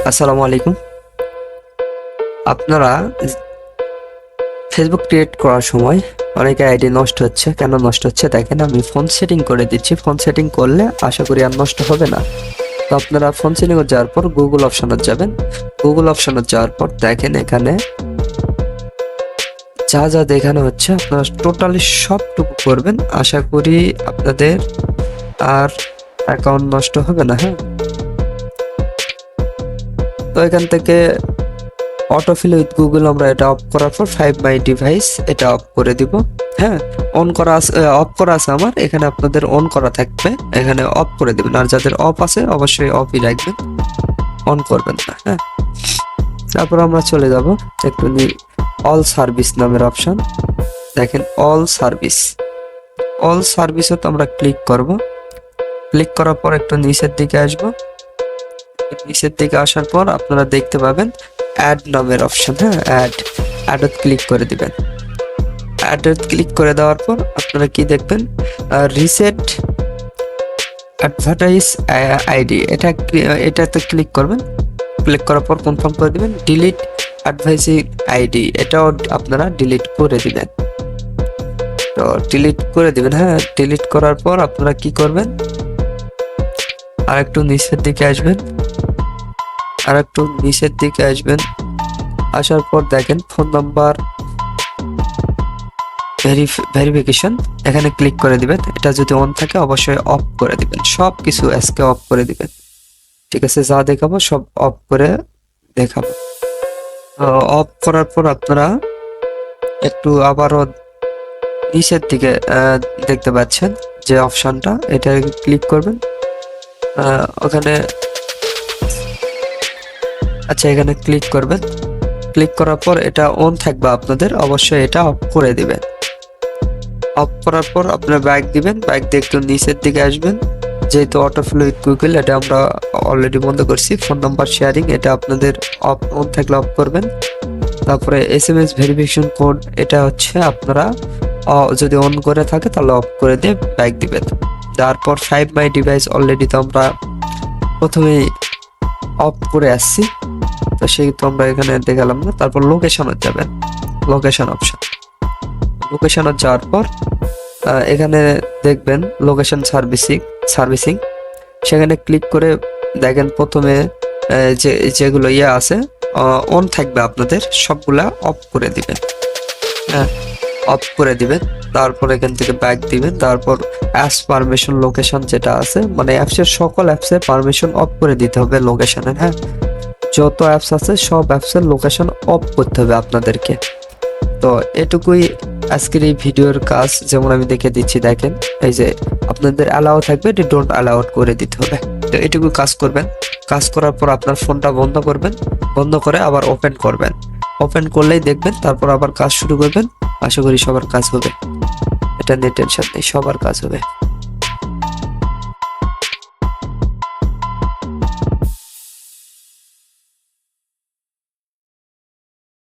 আসসালামু আলাইকুম। আপনারা ফেসবুক ক্রিয়েট করার সময় অনেকে আইডি নষ্ট হচ্ছে। কেন নষ্ট হচ্ছে দেখেন, আমি ফোন সেটিং করে দিচ্ছি। ফোন সেটিং করলে আশা করি আর নষ্ট হবে না। তো আপনারা ফোন সেটিং এ যাওয়ার পর গুগল অপশনে যাবেন। গুগল অপশনে যাওয়ার পর দেখেন এখানে যা যা দেখানো হচ্ছে আপনারা টোটালি সবটুকু করবেন। আশা করি আপনাদের আর অ্যাকাউন্ট নষ্ট হবে না। হ্যাঁ, তো এখান থেকে অটোফিল উইথ গুগল আমরা এটা অফ করার পর ফাইভ মাই ডিভাইস এটা অফ করে দিব। হ্যাঁ, অন করা আছে, অফ করা আছে আমার এখানে, আপনাদের অন করা থাকবে, এখানে অফ করে দিবেন। আর যাদের অফ আছে অবশ্যই অফই রাখবেন, অন করবেন না। হ্যাঁ, তারপর আমরা চলে যাব একটু অল সার্ভিস নামের অপশন। দেখেন অল সার্ভিস, অল সার্ভিসে তো আমরা ক্লিক করব। ক্লিক করার পর একটু নিচের দিকে আসব। নিচের দিকে আসার পর আপনারা দেখতে পাবেন অ্যাড নামের অপশন। হ্যাঁ, অ্যাডত ক্লিক করে দিবেন। অ্যাডত ক্লিক করে দেওয়ার পর আপনারা কি দেখবেন, রিসেট অ্যাডভার্টাইজ আইডি, এটাতে ক্লিক করবেন। ক্লিক করার পর কনফার্ম করে দিবেন। ডিলিট অ্যাডভাইজিং আইডি, এটাও আপনারা ডিলিট করে দিবেন। তো ডিলিট করে দিবেন। হ্যাঁ, ডিলিট করার পর আপনারা কি করবেন, আর একটু নিচের দিকে আসবেন, আসার পর দেখেন ফোন নাম্বার ভেরিফিকেশন, এখানে ক্লিক করে দিবেন। এটা যদি অন থাকে অবশ্যই অফ করে দিবেন, সব কিছু আজকে অফ করে দিবেন। ঠিক আছে, যা দেখাবো সব অফ করে দেখাবো। অফ করার পর আপনারা একটু আবারও নিচের দিকে দেখতে পাচ্ছেন যে অপশনটা, এটা ক্লিক করবেন। ওখানে আচ্ছা, এখানে ক্লিক করবেন। ক্লিক করার পর এটা অন থাকবে আপনাদের, অবশ্যই এটা অফ করে দিবেন। অফ করার পর আপনারা ব্যাক দিবেন, ব্যাক দিয়ে একটু নিচের দিকে আসবেন। যেহেতু অটোফ্লো উইথ গুগল এটা আমরা অলরেডি বন্ধ করছি। ফোন নাম্বার শেয়ারিং এটা আপনাদের অন থাকলে অফ করবেন। তারপরে এসএমএস ভেরিফিকেশন কোড, এটা হচ্ছে আপনারা যদি অন করে থাকে তাহলে অফ করে দিয়ে ব্যাক দিবেন। তারপর ফাইভ মাই ডিভাইস অলরেডি তো আমরা প্রথমেই অফ করে আসছি, তো সেই তো আমরা এখানে দেখালাম না। তারপর লোকেশনে যাবেন, লোকেশন অপশন, লোকেশনে যাওয়ার পর এখানে দেখবেন লোকেশন সার্ভিসিং, সেখানে ক্লিক করে দেখেন প্রথমে যেগুলো আছে অন থাকবে আপনাদের সবগুলা অফ করে দিবেন। হ্যাঁ, অফ করে দিবেন। তারপর এখান থেকে ব্যাক দিবেন। তারপর অ্যাপস পারমিশন লোকেশন যেটা আছে, মানে অ্যাপসের সকল অ্যাপসের পারমিশন অফ করে দিতে হবে লোকেশনের। হ্যাঁ, যত অ্যাপস আছে সব অ্যাপসের লোকেশন অফ করতে হবে আপনাদেরকে। তো এটুকুই আজকের এই ভিডিওর কাজ। যেমন আমি দেখে দিচ্ছি, দেখেন এই যে আপনাদের অ্যালাউ থাকবে, ডোন্ট অ্যালাউ করে দিতে হবে। তো এটুকু কাজ করবেন। কাজ করার পর আপনার ফোনটা বন্ধ করবেন, বন্ধ করে আবার ওপেন করবেন। ওপেন করলেই দেখবেন, তারপর আবার কাজ শুরু করবেন। আশা করি সবার কাজ হবে, এটা নিয়ে টেনশন নেই, সবার কাজ হবে।